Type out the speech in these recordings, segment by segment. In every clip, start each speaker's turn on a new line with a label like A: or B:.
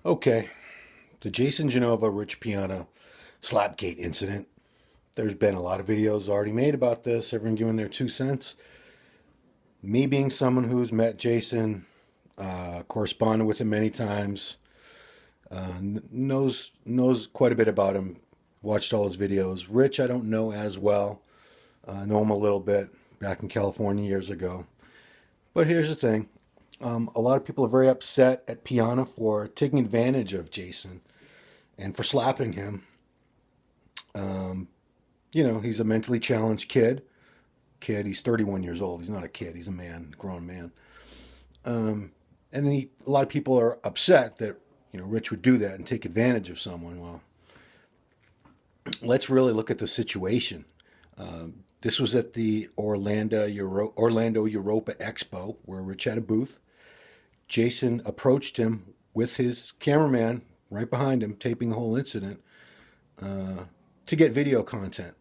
A: Okay, the Jason Genova Rich Piana Slapgate incident. There's been a lot of videos already made about this, everyone giving their 2 cents. Me being someone who's met Jason, corresponded with him many times, knows quite a bit about him, watched all his videos. Rich, I don't know as well. Know him a little bit back in California years ago. But here's the thing. A lot of people are very upset at Piana for taking advantage of Jason and for slapping him. Um, he's a mentally challenged kid. He's 31 years old. He's not a kid. He's a man, grown man. A lot of people are upset that Rich would do that and take advantage of someone. Well, let's really look at the situation. This was at the Orlando Europa Expo where Rich had a booth. Jason approached him with his cameraman right behind him, taping the whole incident to get video content.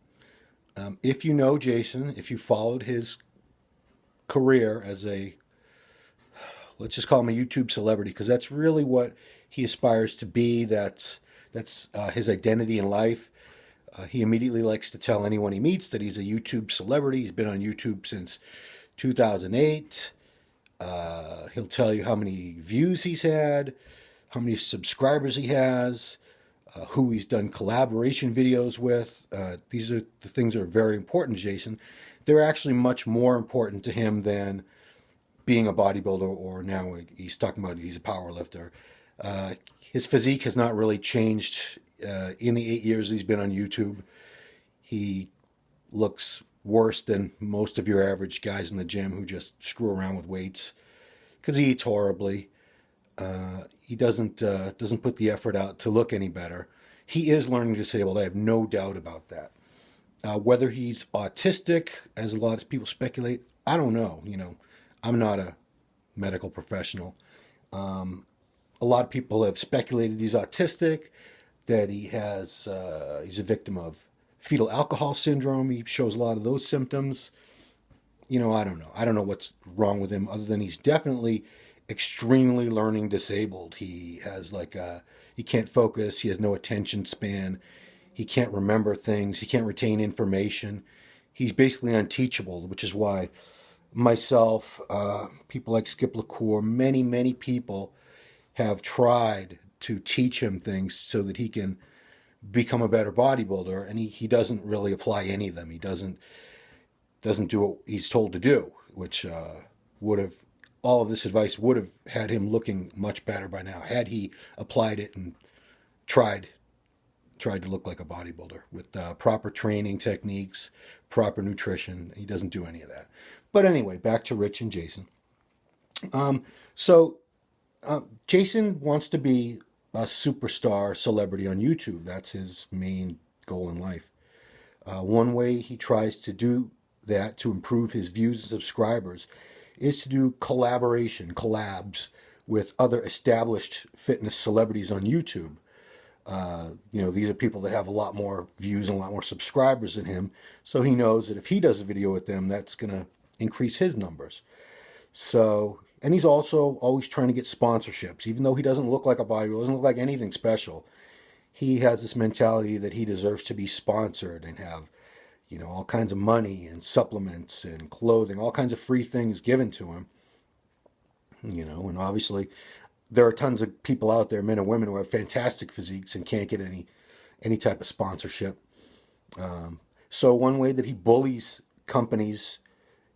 A: If you know Jason, if you followed his career as let's just call him a YouTube celebrity, because that's really what he aspires to be. That's his identity in life. He immediately likes to tell anyone he meets that he's a YouTube celebrity. He's been on YouTube since 2008. He'll tell you how many views he's had, how many subscribers he has, who he's done collaboration videos with. These are the things that are very important to Jason. They're actually much more important to him than being a bodybuilder, or now he's talking about he's a power lifter. His physique has not really changed in the 8 years he's been on YouTube. He looks worse than most of your average guys in the gym who just screw around with weights because he eats horribly. He doesn't put the effort out to look any better. He is learning disabled. I have no doubt about that. Whether he's autistic, as a lot of people speculate, I don't know. I'm not a medical professional. A lot of people have speculated he's autistic, that he's a victim of fetal alcohol syndrome. He shows a lot of those symptoms. I don't know. I don't know what's wrong with him other than he's definitely extremely learning disabled. He has he can't focus. He has no attention span. He can't remember things. He can't retain information. He's basically unteachable, which is why myself, people like Skip LaCour, many people have tried to teach him things so that he can become a better bodybuilder, and he doesn't really apply any of them. He doesn't do what he's told to do, which would have all of this advice would have had him looking much better by now had he applied it and tried to look like a bodybuilder with proper training techniques, proper nutrition. He doesn't do any of that. But anyway, back to Rich and Jason. So Jason wants to be a superstar celebrity on YouTube. That's his main goal in life. One way he tries to do that to improve his views and subscribers is to do collabs with other established fitness celebrities on YouTube. These are people that have a lot more views and a lot more subscribers than him. So he knows that if he does a video with them, that's going to increase his numbers. So, and he's also always trying to get sponsorships, even though he doesn't look like a bodybuilder, doesn't look like anything special. He has this mentality that he deserves to be sponsored and have, all kinds of money and supplements and clothing, all kinds of free things given to him. And obviously there are tons of people out there, men and women, who have fantastic physiques and can't get any type of sponsorship. So one way that he bullies companies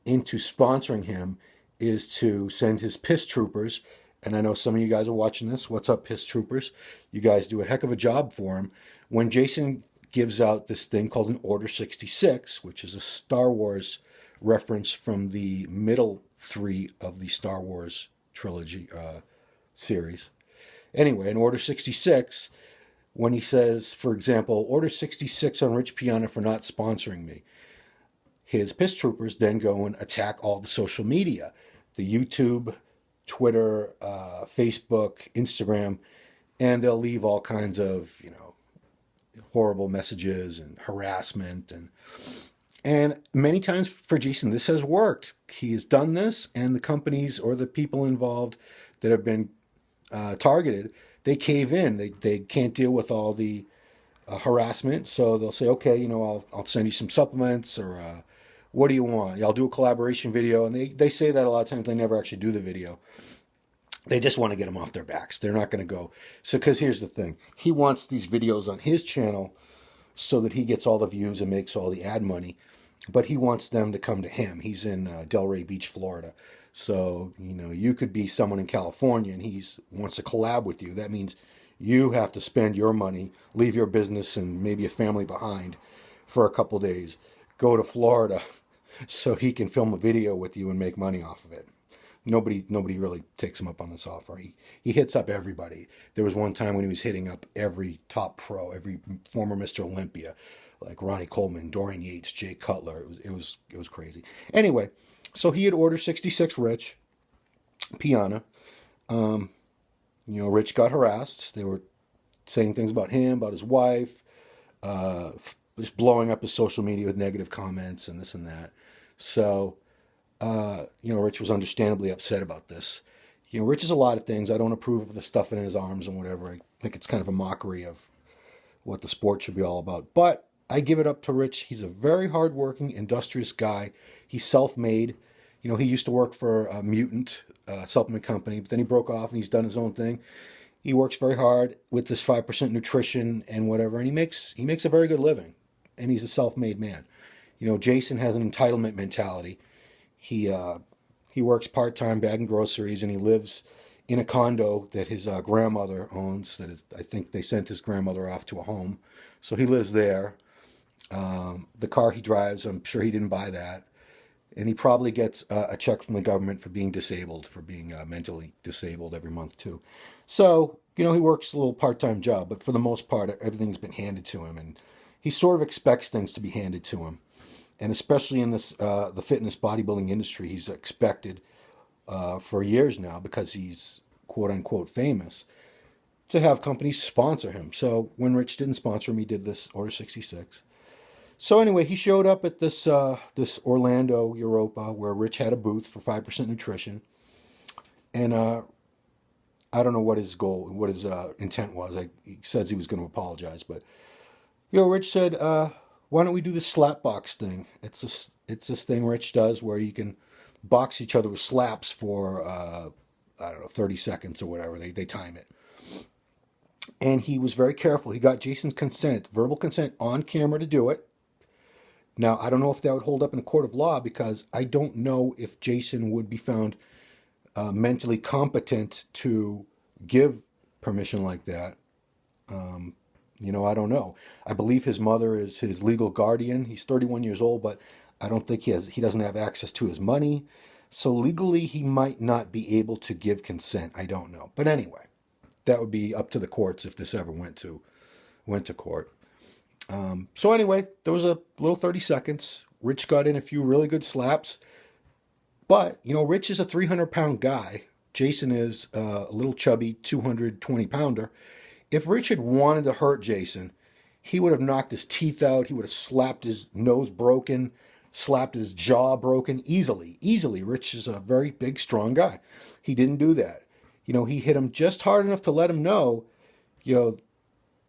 A: into sponsoring him is to send his piss troopers. And I know some of you guys are watching this. What's up, piss troopers? You guys do a heck of a job for him. When Jason gives out this thing called an Order 66, which is a Star Wars reference from the middle three of the Star Wars trilogy series. Anyway, in Order 66, when he says, for example, Order 66 on Rich Piana for not sponsoring me, his piss troopers then go and attack all the social media, the YouTube, Twitter, Facebook, Instagram, and they'll leave all kinds of, horrible messages and harassment. And many times for Jason, this has worked. He has done this, and the companies or the people involved that have been targeted, they cave in. They can't deal with all the harassment, so they'll say, okay, I'll send you some supplements, or what do you want? I'll do a collaboration video, and they say that a lot of times. They never actually do the video. They just want to get them off their backs. They're not going to go. So, because here's the thing, he wants these videos on his channel so that he gets all the views and makes all the ad money, but he wants them to come to him. He's in Delray Beach, Florida. So, you could be someone in California and he wants to collab with you. That means you have to spend your money, leave your business and maybe a family behind for a couple days, go to Florida so he can film a video with you and make money off of it. Nobody really takes him up on this offer. He hits up everybody. There was one time when he was hitting up every top pro, every former Mr. Olympia, like Ronnie Coleman, Dorian Yates, Jay Cutler. It was crazy. Anyway, so he had ordered 66 Rich, Piana. Rich got harassed. They were saying things about him, about his wife, just blowing up his social media with negative comments and this and that. So, Rich was understandably upset about this. Rich is a lot of things. I don't approve of the stuff in his arms and whatever. I think it's kind of a mockery of what the sport should be all about. But I give it up to Rich. He's a very hardworking, industrious guy. He's self-made. He used to work for a Mutant supplement company, but then he broke off and he's done his own thing. He works very hard with this 5% nutrition and whatever, and he makes a very good living. And he's a self-made man. Jason has an entitlement mentality. He works part-time bagging groceries, and he lives in a condo that his grandmother owns. I think they sent his grandmother off to a home, so he lives there. The car he drives, I'm sure he didn't buy that, and he probably gets a check from the government for being disabled, for being mentally disabled every month too. So he works a little part-time job, but for the most part, everything's been handed to him, and he sort of expects things to be handed to him. And especially in this the fitness bodybuilding industry, he's expected for years now, because he's quote unquote famous, to have companies sponsor him. So when Rich didn't sponsor him, he did this Order 66. So anyway, he showed up at this Orlando Europa where Rich had a booth for 5% nutrition, and I don't know what his intent was. He says he was going to apologize, but Rich said, why don't we do this slap box thing? It's this thing Rich does where you can box each other with slaps for, 30 seconds or whatever. They time it. And he was very careful. He got Jason's consent, verbal consent, on camera to do it. Now, I don't know if that would hold up in a court of law, because I don't know if Jason would be found mentally competent to give permission like that. I don't know. I believe his mother is his legal guardian. He's 31 years old, but I don't think he doesn't have access to his money. So legally, he might not be able to give consent. I don't know. But anyway, that would be up to the courts if this ever went to court. So anyway, there was a little 30 seconds. Rich got in a few really good slaps. But, Rich is a 300-pound guy. Jason is a little chubby 220-pounder. If Rich had wanted to hurt Jason, he would have knocked his teeth out. He would have slapped his nose broken, slapped his jaw broken easily. Easily. Rich is a very big, strong guy. He didn't do that. He hit him just hard enough to let him know,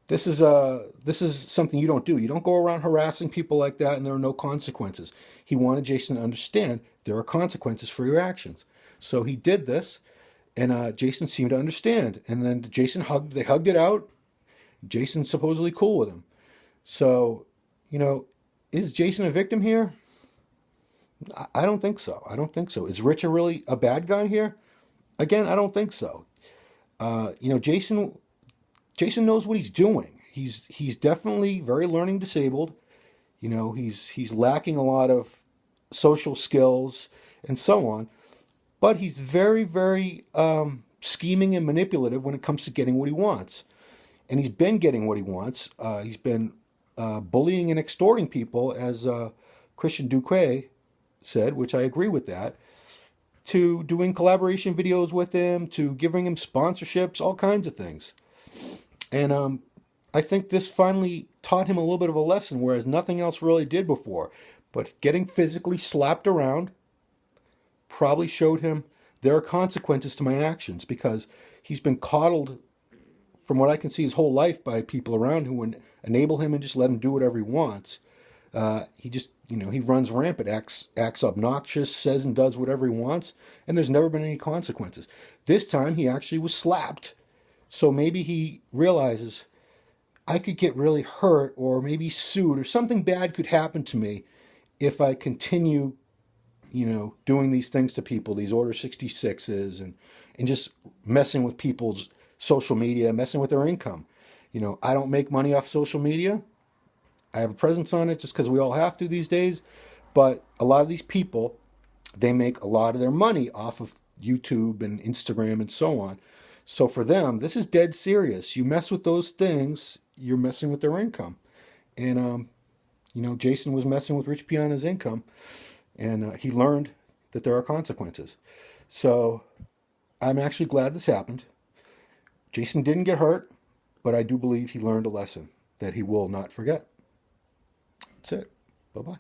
A: this is something you don't do. You don't go around harassing people like that, and there are no consequences. He wanted Jason to understand there are consequences for your actions. So he did this, and Jason seemed to understand. And then they hugged it out. Jason's supposedly cool with him. So, is Jason a victim here? I don't think so. Is Rich really a bad guy here? Again, I don't think so. Jason knows what he's doing. He's definitely very learning disabled. He's lacking a lot of social skills and so on. But he's very, very scheming and manipulative when it comes to getting what he wants. And he's been getting what he wants. He's been bullying and extorting people, as Christian Duque said, which I agree with that, to doing collaboration videos with him, to giving him sponsorships, all kinds of things. And I think this finally taught him a little bit of a lesson, whereas nothing else really did before. But getting physically slapped around probably showed him there are consequences to my actions, because he's been coddled, from what I can see, his whole life by people around who would enable him and just let him do whatever he wants. He just, he runs rampant, acts obnoxious, says and does whatever he wants, and there's never been any consequences. This time he actually was slapped. So maybe he realizes, I could get really hurt or maybe sued, or something bad could happen to me if I continue, doing these things to people, these Order 66s, and just messing with people's social media, messing with their income. I don't make money off social media. I have a presence on it just because we all have to these days. But a lot of these people, they make a lot of their money off of YouTube and Instagram and so on. So for them, this is dead serious. You mess with those things, you're messing with their income. And, Jason was messing with Rich Piana's income, and he learned that there are consequences. So I'm actually glad this happened. Jason didn't get hurt, but I do believe he learned a lesson that he will not forget. That's it. Bye-bye.